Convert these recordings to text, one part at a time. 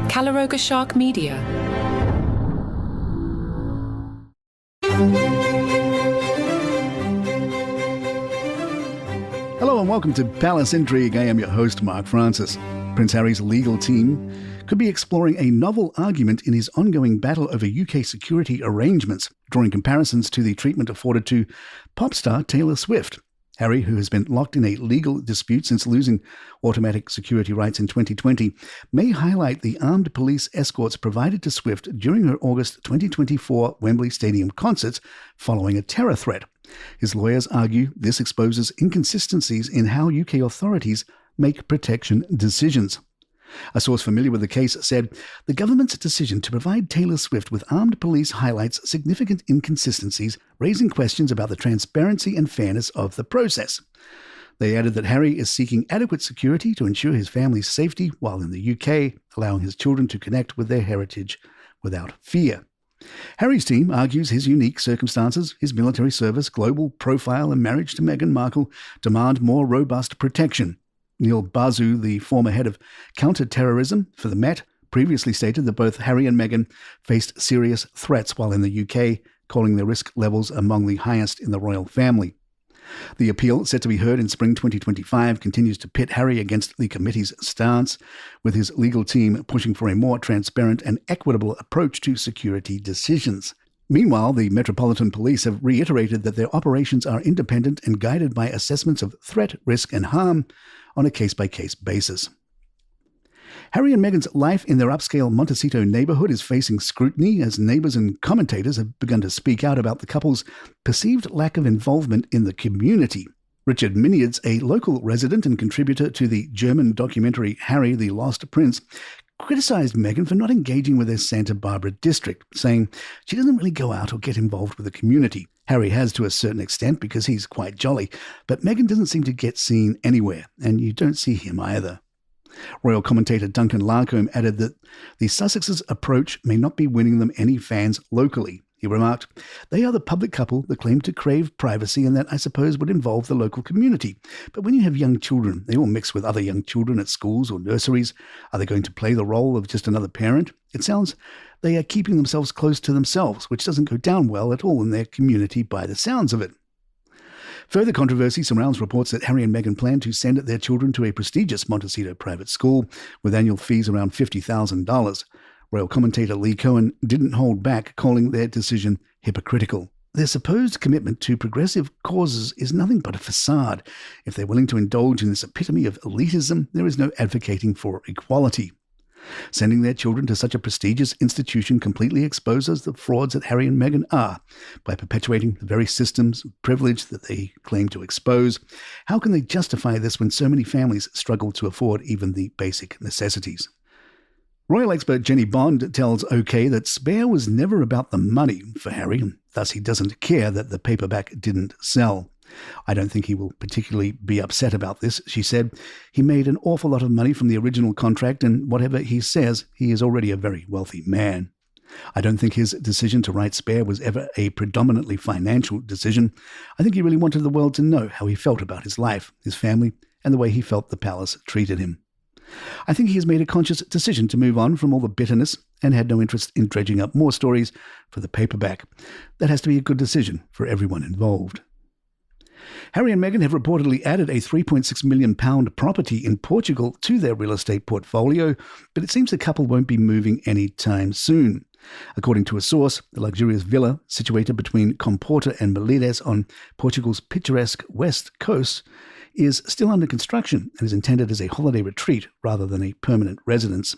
Calaroga Shark Media. Hello and welcome to Palace Intrigue. I am your host, Mark Francis. Prince Harry's legal team could be exploring a novel argument in his ongoing battle over UK security arrangements, drawing comparisons to the treatment afforded to pop star Taylor Swift. Harry, who has been locked in a legal dispute since losing automatic security rights in 2020, may highlight the armed police escorts provided to Swift during her August 2024 Wembley Stadium concerts following a terror threat. His lawyers argue this exposes inconsistencies in how UK authorities make protection decisions. A source familiar with the case said, "The government's decision to provide Taylor Swift with armed police highlights significant inconsistencies, raising questions about the transparency and fairness of the process." They added that Harry is seeking adequate security to ensure his family's safety while in the UK, allowing his children to connect with their heritage without fear. Harry's team argues his unique circumstances, his military service, global profile and marriage to Meghan Markle demand more robust protection. Neil Basu, the former head of counter-terrorism for the Met, previously stated that both Harry and Meghan faced serious threats while in the UK, calling their risk levels among the highest in the royal family. The appeal, set to be heard in spring 2025, continues to pit Harry against the committee's stance, with his legal team pushing for a more transparent and equitable approach to security decisions. Meanwhile, the Metropolitan Police have reiterated that their operations are independent and guided by assessments of threat, risk and harm on a case-by-case basis. Harry and Meghan's life in their upscale Montecito neighborhood is facing scrutiny as neighbors and commentators have begun to speak out about the couple's perceived lack of involvement in the community. Richard Miniards, a local resident and contributor to the German documentary Harry, the Lost Prince, criticized Meghan for not engaging with their Santa Barbara district, saying she doesn't really go out or get involved with the community. Harry has to a certain extent because he's quite jolly, but Meghan doesn't seem to get seen anywhere, and you don't see him either. Royal commentator Duncan Larcombe added that the Sussexes' approach may not be winning them any fans locally. He remarked, "They are the public couple that claim to crave privacy, and that I suppose would involve the local community. But when you have young children, they all mix with other young children at schools or nurseries. Are they going to play the role of just another parent? It sounds they are keeping themselves close to themselves, which doesn't go down well at all in their community by the sounds of it." Further controversy surrounds reports that Harry and Meghan plan to send their children to a prestigious Montecito private school with annual fees around $50,000. Royal commentator Lee Cohen didn't hold back, calling their decision hypocritical. Their supposed commitment to progressive causes is nothing but a facade. If they're willing to indulge in this epitome of elitism, there is no advocating for equality. Sending their children to such a prestigious institution completely exposes the frauds that Harry and Meghan are, by perpetuating the very systems of privilege that they claim to expose. How can they justify this when so many families struggle to afford even the basic necessities? Royal expert Jenny Bond tells OK that Spare was never about the money for Harry, and thus he doesn't care that the paperback didn't sell. "I don't think he will particularly be upset about this," she said. "He made an awful lot of money from the original contract, and whatever he says, he is already a very wealthy man. I don't think his decision to write Spare was ever a predominantly financial decision. I think he really wanted the world to know how he felt about his life, his family, and the way he felt the palace treated him. I think he has made a conscious decision to move on from all the bitterness and had no interest in dredging up more stories for the paperback. That has to be a good decision for everyone involved." Harry and Meghan have reportedly added a £3.6 million property in Portugal to their real estate portfolio, but it seems the couple won't be moving anytime soon. According to a source, the luxurious villa, situated between Comporta and Melides on Portugal's picturesque west coast, is still under construction and is intended as a holiday retreat rather than a permanent residence.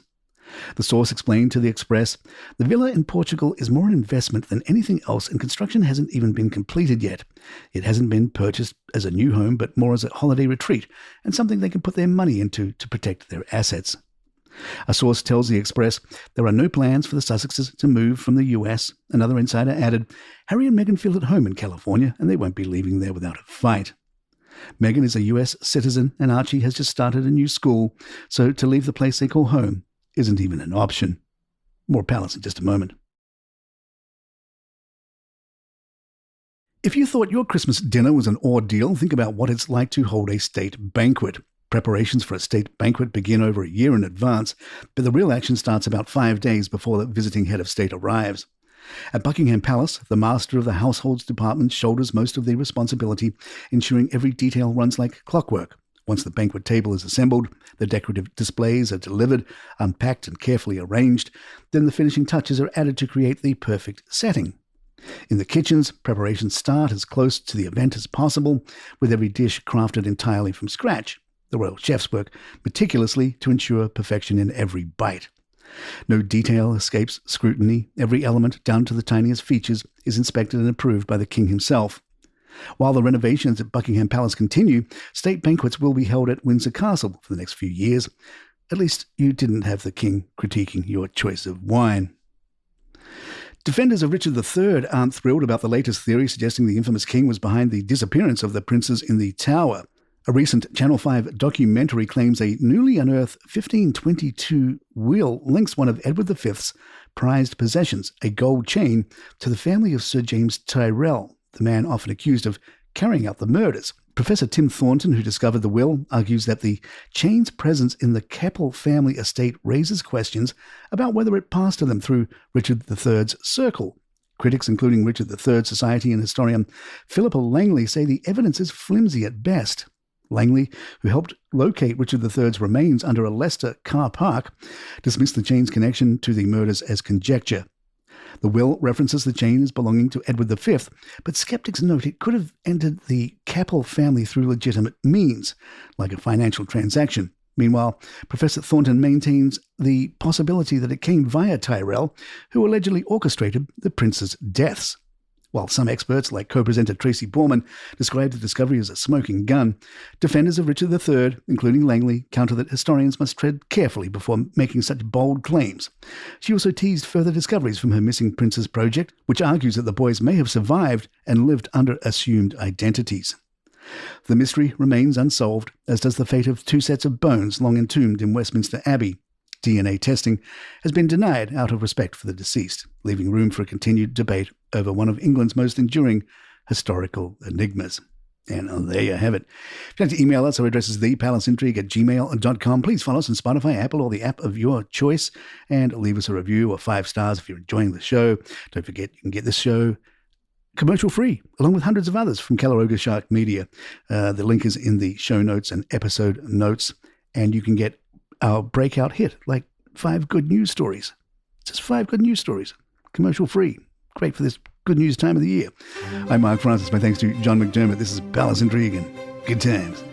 The source explained to the Express, "The villa in Portugal is more an investment than anything else, and construction hasn't even been completed yet. It hasn't been purchased as a new home, but more as a holiday retreat and something they can put their money into to protect their assets." A source tells the Express there are no plans for the Sussexes to move from the US. Another insider added, "Harry and Meghan feel at home in California, and they won't be leaving there without a fight." Meghan is a US citizen, and Archie has just started a new school, so to leave the place they call home isn't even an option. More Palace in just a moment. If you thought your Christmas dinner was an ordeal, think about what it's like to hold a state banquet. Preparations for a state banquet begin over a year in advance, but the real action starts about 5 days before the visiting head of state arrives. At Buckingham Palace, the master of the households department shoulders most of the responsibility, ensuring every detail runs like clockwork. Once the banquet table is assembled, the decorative displays are delivered, unpacked and carefully arranged, then the finishing touches are added to create the perfect setting. In the kitchens, preparations start as close to the event as possible, with every dish crafted entirely from scratch. The royal chefs work meticulously to ensure perfection in every bite. No detail escapes scrutiny. Every element, down to the tiniest features, is inspected and approved by the king himself. While the renovations at Buckingham Palace continue, state banquets will be held at Windsor Castle for the next few years. At least you didn't have the king critiquing your choice of wine. Defenders of Richard III aren't thrilled about the latest theory suggesting the infamous king was behind the disappearance of the princes in the Tower. A recent Channel 5 documentary claims a newly unearthed 1522 will links one of Edward V's prized possessions, a gold chain, to the family of Sir James Tyrrell, the man often accused of carrying out the murders. Professor Tim Thornton, who discovered the will, argues that the chain's presence in the Keppel family estate raises questions about whether it passed to them through Richard III's circle. Critics, including Richard III society and historian Philippa Langley, say the evidence is flimsy at best. Langley, who helped locate Richard III's remains under a Leicester car park, dismissed the chain's connection to the murders as conjecture. The will references the chain as belonging to Edward V, but skeptics note it could have entered the Keppel family through legitimate means, like a financial transaction. Meanwhile, Professor Thornton maintains the possibility that it came via Tyrrell, who allegedly orchestrated the prince's deaths. While some experts, like co-presenter Tracy Borman, describe the discovery as a smoking gun, defenders of Richard III, including Langley, counter that historians must tread carefully before making such bold claims. She also teased further discoveries from her Missing Princes project, which argues that the boys may have survived and lived under assumed identities. The mystery remains unsolved, as does the fate of 2 sets of bones long entombed in Westminster Abbey. DNA testing has been denied out of respect for the deceased, leaving room for a continued debate over one of England's most enduring historical enigmas. And there you have it. If you'd like to email us, our address is thepalaceintrigue@gmail.com. Please follow us on Spotify, Apple, or the app of your choice, and leave us a review or 5 stars if you're enjoying the show. Don't forget, you can get this show commercial-free, along with hundreds of others from Calaroga Shark Media. The link is in the show notes and episode notes, and you can get our breakout hit, like 5 good news stories. Just 5 good news stories, commercial-free. Great for this good news time of the year. I'm Mark Francis. My thanks to John McDermott. This is Palace Intrigue, and good times.